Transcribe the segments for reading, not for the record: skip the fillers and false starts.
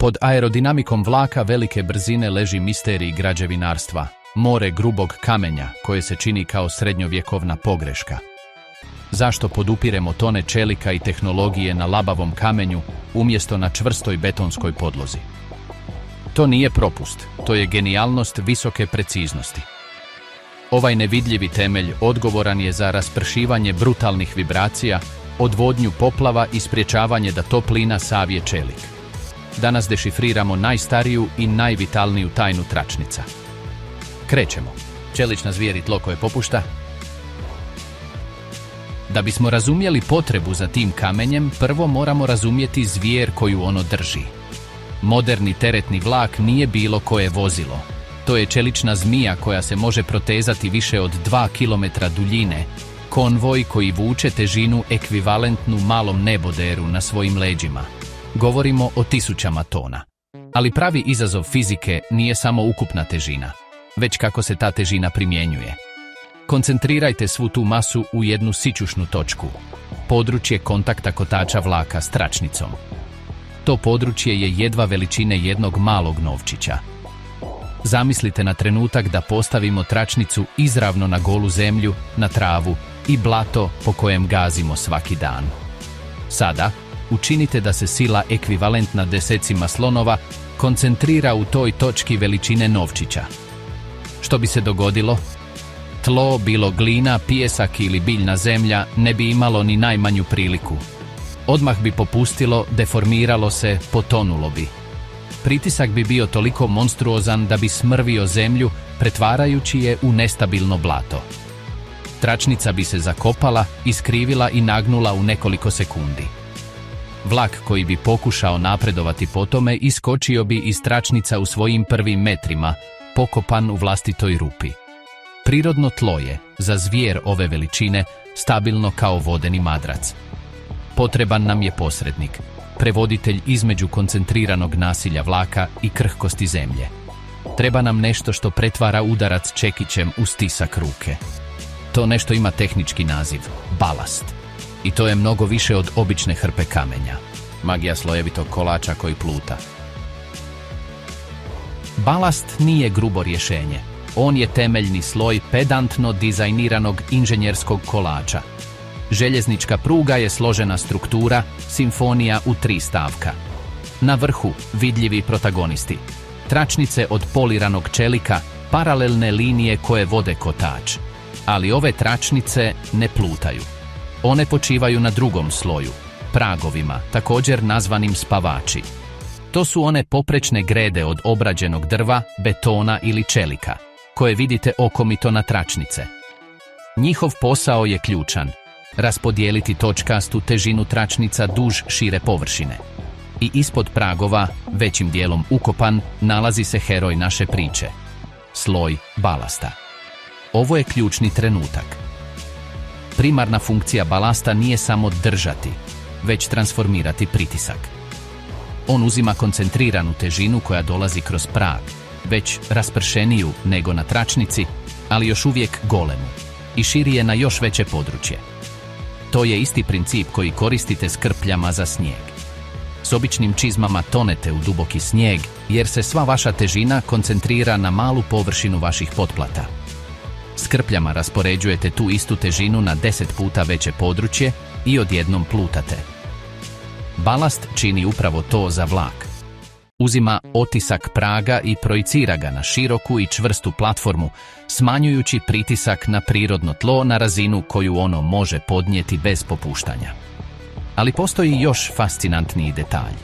Pod aerodinamikom vlaka velike brzine leži misterij građevinarstva, more grubog kamenja koje se čini kao srednjovjekovna pogreška. Zašto podupiremo tone čelika i tehnologije na labavom kamenju umjesto na čvrstoj betonskoj podlozi? To nije propust, to je genijalnost visoke preciznosti. Ovaj nevidljivi temelj odgovoran je za raspršivanje brutalnih vibracija, odvodnju poplava i sprječavanje da toplina savije čelik. Danas dešifriramo najstariju i najvitalniju tajnu tračnica. Krećemo. Čelična zvijer i tlo koje popušta. Da bismo razumjeli potrebu za tim kamenjem, prvo moramo razumjeti zvijer koju ono drži. Moderni teretni vlak nije bilo koje vozilo. To je čelična zmija koja se može protezati više od 2 km duljine, konvoj koji vuče težinu ekvivalentnu malom neboderu na svojim leđima. Govorimo o tisućama tona. Ali pravi izazov fizike nije samo ukupna težina, već kako se ta težina primjenjuje. Koncentrirajte svu tu masu u jednu sićušnu točku, područje kontakta kotača vlaka s tračnicom. To područje je jedva veličine jednog malog novčića. Zamislite na trenutak da postavimo tračnicu izravno na golu zemlju, na travu i blato po kojem gazimo svaki dan. Sada, učinite da se sila ekvivalentna desecima slonova koncentrira u toj točki veličine novčića. Što bi se dogodilo? Tlo, bilo glina, pijesak ili biljna zemlja, ne bi imalo ni najmanju priliku. Odmah bi popustilo, deformiralo se, potonulo bi. Pritisak bi bio toliko monstruozan da bi smrvio zemlju, pretvarajući je u nestabilno blato. Tračnica bi se zakopala, iskrivila i nagnula u nekoliko sekundi. Vlak koji bi pokušao napredovati po tome iskočio bi iz tračnica u svojim prvim metrima, pokopan u vlastitoj rupi. Prirodno tlo je, za zvijer ove veličine, stabilno kao vodeni madrac. Potreban nam je posrednik, prevoditelj između koncentriranog nasilja vlaka i krhkosti zemlje. Treba nam nešto što pretvara udarac čekićem u stisak ruke. To nešto ima tehnički naziv – balast. I to je mnogo više od obične hrpe kamenja. Magija slojevitog kolača koji pluta. Balast nije grubo rješenje. On je temeljni sloj pedantno dizajniranog inženjerskog kolača. Željeznička pruga je složena struktura, simfonija u 3 stavka. Na vrhu vidljivi protagonisti. Tračnice od poliranog čelika, paralelne linije koje vode kotač. Ali ove tračnice ne plutaju. One počivaju na drugom sloju, pragovima, također nazvanim spavači. To su one poprečne grede od obrađenog drva, betona ili čelika, koje vidite okomito na tračnice. Njihov posao je ključan. Raspodijeliti točkastu težinu tračnica duž šire površine. I ispod pragova, većim dijelom ukopan, nalazi se heroj naše priče. Sloj balasta. Ovo je ključni trenutak. Primarna funkcija balasta nije samo držati, već transformirati pritisak. On uzima koncentriranu težinu koja dolazi kroz prag, već raspršeniju nego na tračnici, ali još uvijek golemu, i širi je na još veće područje. To je isti princip koji koristite s krpljama za snijeg. S običnim čizmama tonete u duboki snijeg, jer se sva vaša težina koncentrira na malu površinu vaših potplata. S krpljama raspoređujete tu istu težinu na 10 puta veće područje i odjednom plutate. Balast čini upravo to za vlak. Uzima otisak praga i projicira ga na široku i čvrstu platformu, smanjujući pritisak na prirodno tlo na razinu koju ono može podnijeti bez popuštanja. Ali postoji još fascinantniji detalj.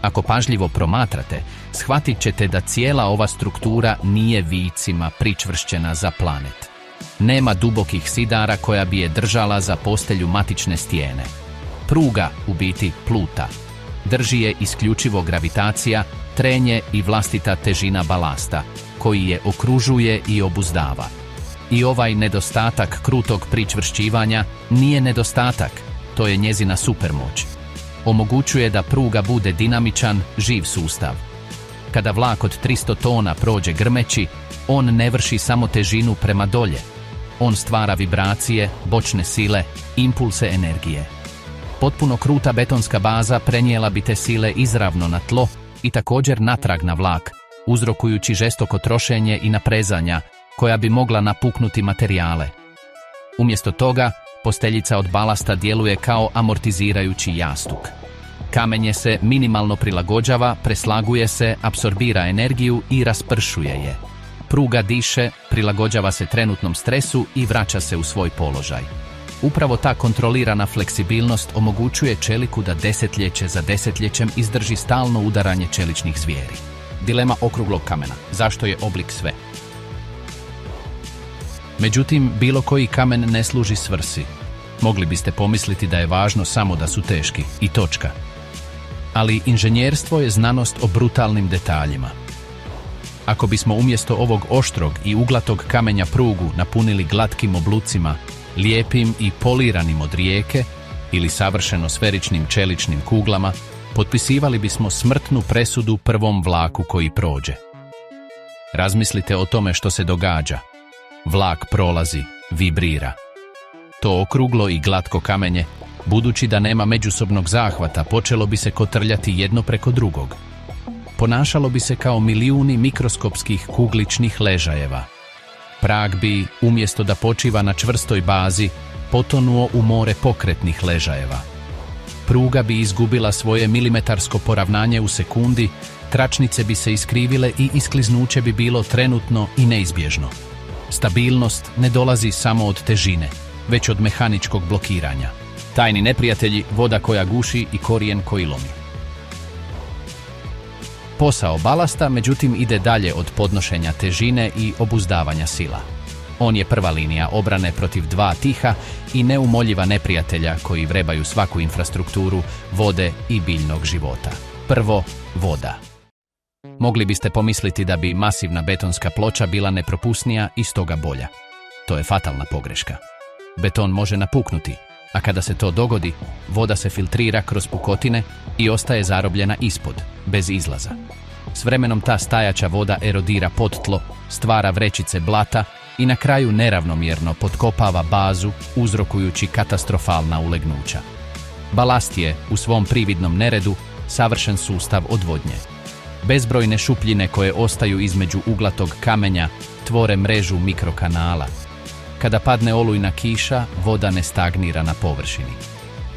Ako pažljivo promatrate, shvatit ćete da cijela ova struktura nije vicima pričvršćena za planet. Nema dubokih sidara koja bi je držala za postelju matične stijene. Pruga, u biti, pluta. Drži je isključivo gravitacija, trenje i vlastita težina balasta, koji je okružuje i obuzdava. I ovaj nedostatak krutog pričvršćivanja nije nedostatak, to je njezina supermoć. Omogućuje da pruga bude dinamičan, živ sustav. Kada vlak od 300 tona prođe grmeći, on ne vrši samo težinu prema dolje. On stvara vibracije, bočne sile, impulse energije. Potpuno kruta betonska baza prenijela bi te sile izravno na tlo, i također natrag na vlak, uzrokujući žestoko trošenje i naprezanja koja bi mogla napuknuti materijale. Umjesto toga, posteljica od balasta djeluje kao amortizirajući jastuk. Kamenje se minimalno prilagođava, preslaguje se, apsorbira energiju i raspršuje je. Pruga diše, prilagođava se trenutnom stresu i vraća se u svoj položaj. Upravo ta kontrolirana fleksibilnost omogućuje čeliku da desetljeće za desetljećem izdrži stalno udaranje čeličnih zvijeri. Dilema okruglog kamena. Zašto je oblik sve? Međutim, bilo koji kamen ne služi svrsi. Mogli biste pomisliti da je važno samo da su teški i točka. Ali inženjerstvo je znanost o brutalnim detaljima. Ako bismo umjesto ovog oštrog i uglatog kamenja prugu napunili glatkim oblucima, lijepim i poliranim od rijeke ili savršeno sferičnim čeličnim kuglama, potpisivali bismo smrtnu presudu prvom vlaku koji prođe. Razmislite o tome što se događa. Vlak prolazi, vibrira. To okruglo i glatko kamenje, budući da nema međusobnog zahvata, počelo bi se kotrljati jedno preko drugog. Ponašalo bi se kao milijuni mikroskopskih kugličnih ležajeva. Prag bi, umjesto da počiva na čvrstoj bazi, potonuo u more pokretnih ležajeva. Pruga bi izgubila svoje milimetarsko poravnanje u sekundi, tračnice bi se iskrivile i iskliznuće bi bilo trenutno i neizbježno. Stabilnost ne dolazi samo od težine, već od mehaničkog blokiranja. Tajni neprijatelji, voda koja guši i korijen koji lomi. Posao balasta, međutim, ide dalje od podnošenja težine i obuzdavanja sila. On je prva linija obrane protiv dva tiha i neumoljiva neprijatelja koji vrebaju svaku infrastrukturu vode i biljnog života. Prvo, voda. Mogli biste pomisliti da bi masivna betonska ploča bila nepropusnija i stoga bolja. To je fatalna pogreška. Beton može napuknuti, a kada se to dogodi, voda se filtrira kroz pukotine i ostaje zarobljena ispod, bez izlaza. S vremenom ta stajaća voda erodira pod tlo, stvara vrećice blata i na kraju neravnomjerno potkopava bazu, uzrokujući katastrofalna ulegnuća. Balast je, u svom prividnom neredu, savršen sustav odvodnje. Bezbrojne šupljine koje ostaju između uglatog kamenja tvore mrežu mikrokanala. Kada padne olujna kiša, voda ne stagnira na površini.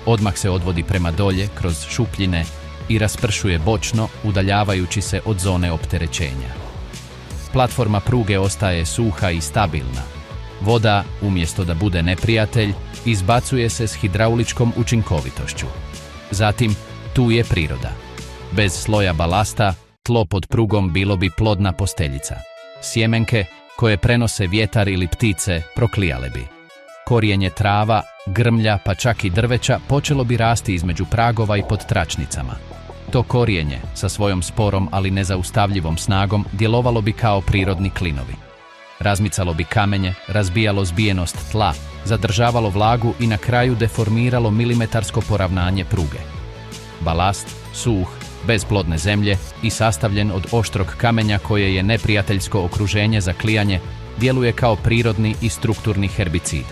Odmah se odvodi prema dolje kroz šupljine i raspršuje bočno, udaljavajući se od zone opterećenja. Platforma pruge ostaje suha i stabilna. Voda, umjesto da bude neprijatelj, izbacuje se s hidrauličkom učinkovitošću. Zatim, tu je priroda. Bez sloja balasta, tlo pod prugom bilo bi plodna posteljica. Sjemenke, koje prenose vjetar ili ptice, proklijale bi. Korijenje trava, grmlja pa čak i drveća počelo bi rasti između pragova i pod tračnicama. To korijenje, sa svojom sporom ali nezaustavljivom snagom, djelovalo bi kao prirodni klinovi. Razmicalo bi kamenje, razbijalo zbijenost tla, zadržavalo vlagu i na kraju deformiralo milimetarsko poravnanje pruge. Balast, suh, bez plodne zemlje i sastavljen od oštrog kamenja koje je neprijateljsko okruženje za klijanje, djeluje kao prirodni i strukturni herbicid.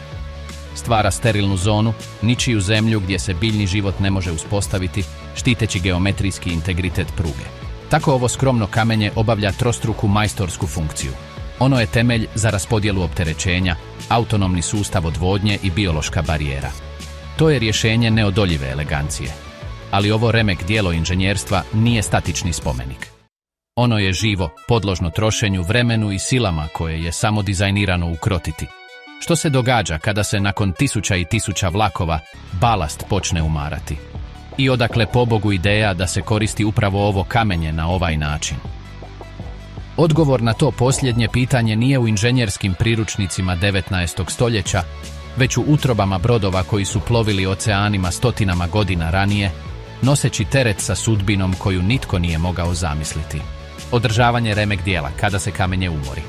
Stvara sterilnu zonu, ničiju zemlju gdje se biljni život ne može uspostaviti, štiteći geometrijski integritet pruge. Tako ovo skromno kamenje obavlja trostruku majstorsku funkciju. Ono je temelj za raspodjelu opterećenja, autonomni sustav odvodnje i biološka barijera. To je rješenje neodoljive elegancije. Ali ovo remek djelo inženjerstva nije statični spomenik. Ono je živo, podložno trošenju, vremenu i silama koje je samo dizajnirano ukrotiti. Što se događa kada se nakon tisuća i tisuća vlakova balast počne umarati? I odakle pobogu ideja da se koristi upravo ovo kamenje na ovaj način? Odgovor na to posljednje pitanje nije u inženjerskim priručnicima 19. stoljeća, već u utrobama brodova koji su plovili oceanima stotinama godina ranije, noseći teret sa sudbinom koju nitko nije mogao zamisliti. Održavanje remek dijela kada se kamenje umori.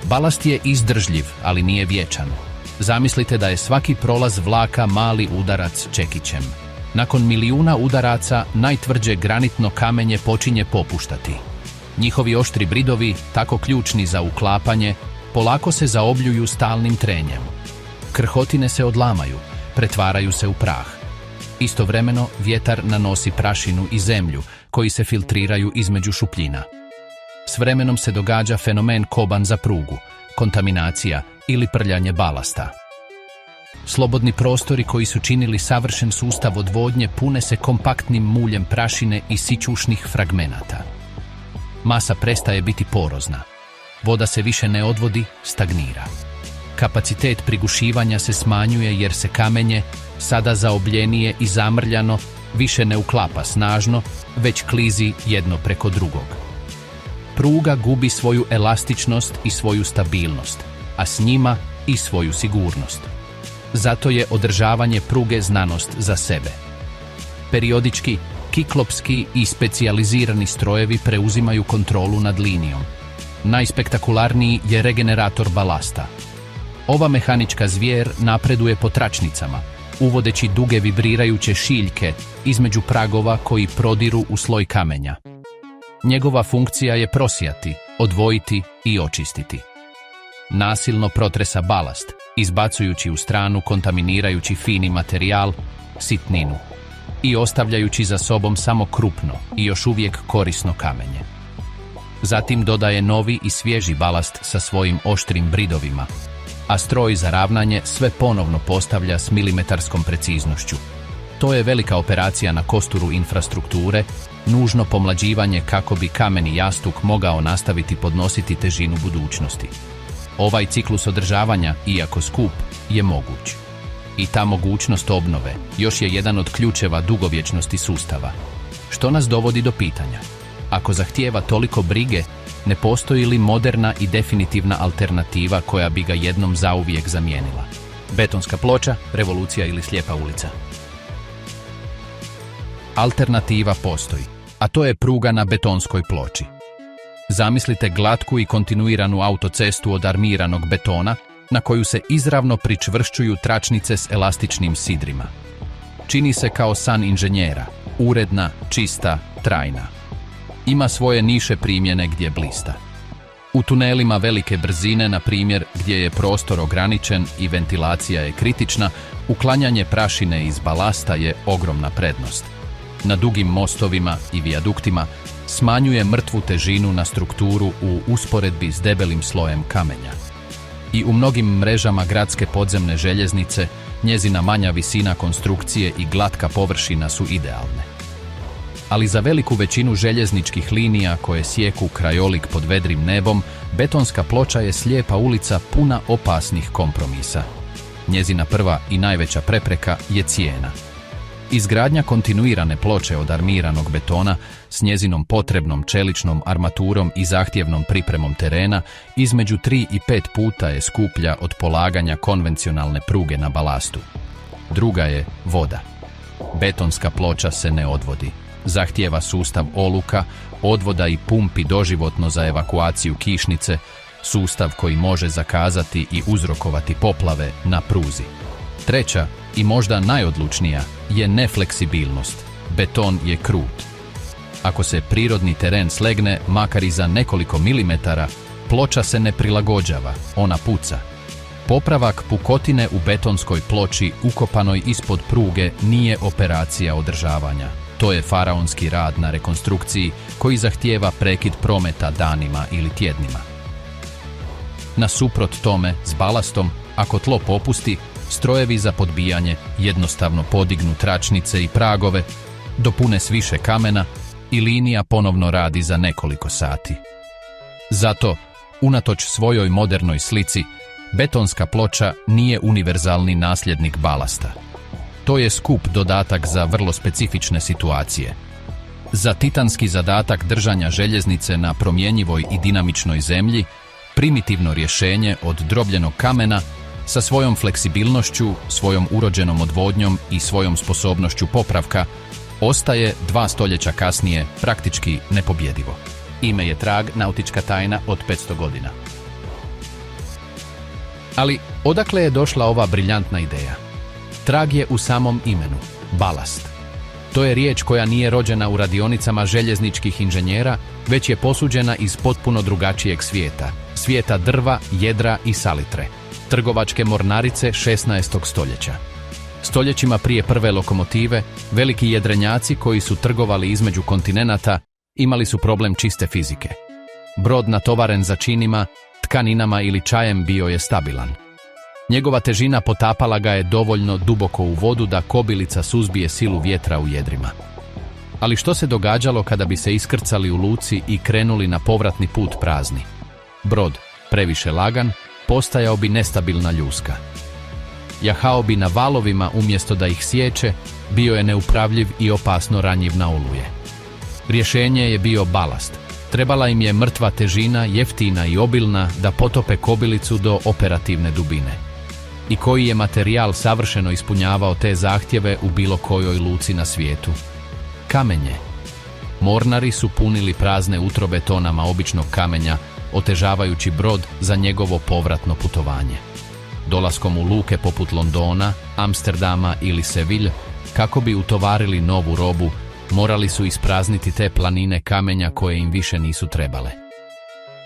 Balast je izdržljiv, ali nije vječan. Zamislite da je svaki prolaz vlaka mali udarac čekićem. Nakon milijuna udaraca, najtvrđe granitno kamenje počinje popuštati. Njihovi oštri bridovi, tako ključni za uklapanje, polako se zaobljuju stalnim trenjem. Krhotine se odlamaju, pretvaraju se u prah. Istovremeno, vjetar nanosi prašinu i zemlju, koji se filtriraju između šupljina. S vremenom se događa fenomen koban za prugu, kontaminacija ili prljanje balasta. Slobodni prostori koji su činili savršen sustav odvodnje pune se kompaktnim muljem prašine i sićušnih fragmenata. Masa prestaje biti porozna. Voda se više ne odvodi, stagnira. Kapacitet prigušivanja se smanjuje jer se kamenje, sada zaobljenije i zamrljano, više ne uklapa snažno, već klizi jedno preko drugog. Pruga gubi svoju elastičnost i svoju stabilnost, a s njima i svoju sigurnost. Zato je održavanje pruge znanost za sebe. Periodički, kiklopski i specijalizirani strojevi preuzimaju kontrolu nad linijom. Najspektakularniji je regenerator balasta. Ova mehanička zvijer napreduje po tračnicama, uvodeći duge vibrirajuće šiljke između pragova koji prodiru u sloj kamenja. Njegova funkcija je prosijati, odvojiti i očistiti. Nasilno protresa balast, izbacujući u stranu kontaminirajući fini materijal, sitninu, i ostavljajući za sobom samo krupno i još uvijek korisno kamenje. Zatim dodaje novi i svježi balast sa svojim oštrim bridovima, a stroj za ravnanje sve ponovno postavlja s milimetarskom preciznošću. To je velika operacija na kosturu infrastrukture, nužno pomlađivanje kako bi kameni jastuk mogao nastaviti podnositi težinu budućnosti. Ovaj ciklus održavanja, iako skup, je moguć. I ta mogućnost obnove još je jedan od ključeva dugovječnosti sustava. Što nas dovodi do pitanja: ako zahtijeva toliko brige, ne postoji li moderna i definitivna alternativa koja bi ga jednom zauvijek zamijenila? Betonska ploča, revolucija ili slijepa ulica? Alternativa postoji, a to je pruga na betonskoj ploči. Zamislite glatku i kontinuiranu autocestu od armiranog betona, na koju se izravno pričvršćuju tračnice s elastičnim sidrima. Čini se kao san inženjera, uredna, čista, trajna. Ima svoje niše primjene gdje blista. U tunelima velike brzine, na primjer, gdje je prostor ograničen i ventilacija je kritična, uklanjanje prašine iz balasta je ogromna prednost. Na dugim mostovima i vijaduktima smanjuje mrtvu težinu na strukturu u usporedbi s debelim slojem kamenja. I u mnogim mrežama gradske podzemne željeznice njezina manja visina konstrukcije i glatka površina su idealne. Ali za veliku većinu željezničkih linija koje sjeku krajolik pod vedrim nebom, betonska ploča je slijepa ulica puna opasnih kompromisa. Njezina prva i najveća prepreka je cijena. Izgradnja kontinuirane ploče od armiranog betona s njezinom potrebnom čeličnom armaturom i zahtjevnom pripremom terena između 3 i 5 puta je skuplja od polaganja konvencionalne pruge na balastu. Druga je voda. Betonska ploča se ne odvodi. Zahtijeva sustav oluka, odvoda i pumpi doživotno za evakuaciju kišnice, sustav koji može zakazati i uzrokovati poplave na pruzi. Treća i možda najodlučnija je nefleksibilnost. Beton je krut. Ako se prirodni teren slegne makar i za nekoliko milimetara, ploča se ne prilagođava, ona puca. Popravak pukotine u betonskoj ploči ukopanoj ispod pruge nije operacija održavanja. To je faraonski rad na rekonstrukciji koji zahtijeva prekid prometa danima ili tjednima. Nasuprot tome, s balastom, ako tlo popusti, strojevi za podbijanje jednostavno podignu tračnice i pragove, dopune s više kamena i linija ponovno radi za nekoliko sati. Zato, unatoč svojoj modernoj slici, betonska ploča nije univerzalni nasljednik balasta. To je skup dodatak za vrlo specifične situacije. Za titanski zadatak držanja željeznice na promjenjivoj i dinamičnoj zemlji, primitivno rješenje od drobljenog kamena sa svojom fleksibilnošću, svojom urođenom odvodnjom i svojom sposobnošću popravka ostaje 2 stoljeća kasnije praktički nepobjedivo. Ime je trag, nautička tajna od 500 godina. Ali odakle je došla ova briljantna ideja? Trag je u samom imenu, balast. To je riječ koja nije rođena u radionicama željezničkih inženjera, već je posuđena iz potpuno drugačijeg svijeta, svijeta drva, jedra i salitre, trgovačke mornarice 16. stoljeća. Stoljećima prije prve lokomotive, veliki jedrenjaci koji su trgovali između kontinenata imali su problem čiste fizike. Brod natovaren začinima, tkaninama ili čajem bio je stabilan. Njegova težina potapala ga je dovoljno duboko u vodu da kobilica suzbije silu vjetra u jedrima. Ali što se događalo kada bi se iskrcali u luci i krenuli na povratni put prazni? Brod, previše lagan, postajao bi nestabilna ljuska. Jahao bi na valovima umjesto da ih sječe, bio je neupravljiv i opasno ranjiv na oluje. Rješenje je bio balast. Trebala im je mrtva težina, jeftina i obilna, da potope kobilicu do operativne dubine. I koji je materijal savršeno ispunjavao te zahtjeve u bilo kojoj luci na svijetu? Kamenje. Mornari su punili prazne utrobe tonama običnog kamenja, otežavajući brod za njegovo povratno putovanje. Dolaskom u luke poput Londona, Amsterdama ili Seville, kako bi utovarili novu robu, morali su isprazniti te planine kamenja koje im više nisu trebale.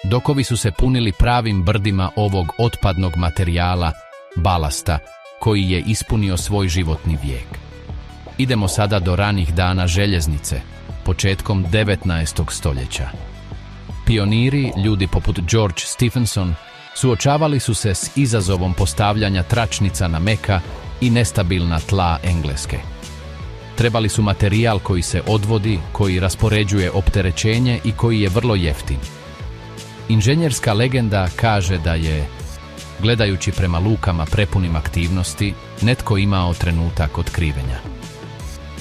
Dokovi su se punili pravim brdima ovog otpadnog materijala, balasta, koji je ispunio svoj životni vijek. Idemo sada do ranih dana željeznice, početkom 19. stoljeća. Pioniri, ljudi poput George Stephenson, suočavali su se s izazovom postavljanja tračnica na meka i nestabilna tla Engleske. Trebali su materijal koji se odvodi, koji raspoređuje opterećenje i koji je vrlo jeftin. Inženjerska legenda kaže da je, gledajući prema lukama prepunim aktivnosti, netko imao trenutak otkrivenja.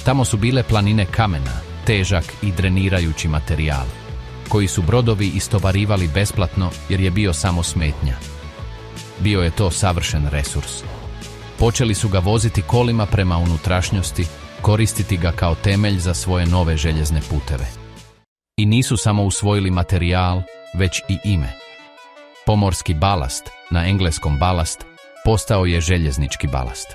Tamo su bile planine kamena, težak i drenirajući materijal, koji su brodovi istovarivali besplatno jer je bio samo smetnja. Bio je to savršen resurs. Počeli su ga voziti kolima prema unutrašnjosti, koristiti ga kao temelj za svoje nove željezne puteve. I nisu samo usvojili materijal, već i ime. Pomorski balast, na engleskom balast, postao je željeznički balast.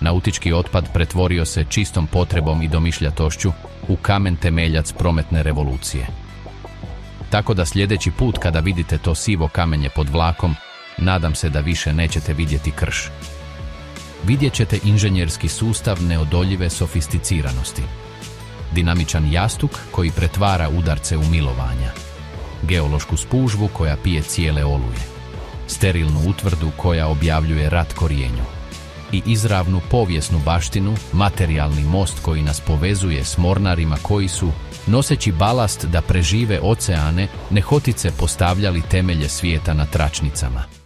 Nautički otpad pretvorio se čistom potrebom i domišljatošću u kamen temeljac prometne revolucije. Tako da sljedeći put kada vidite to sivo kamenje pod vlakom, nadam se da više nećete vidjeti krš. Vidjet ćete inženjerski sustav neodoljive sofisticiranosti. Dinamičan jastuk koji pretvara udarce u milovanja. Geološku spužvu koja pije cijele oluje. Sterilnu utvrdu koja objavljuje rat korijenju. I izravnu povijesnu baštinu, materijalni most koji nas povezuje s mornarima koji su, noseći balast da prežive oceane, nehotice postavljali temelje svijeta na tračnicama.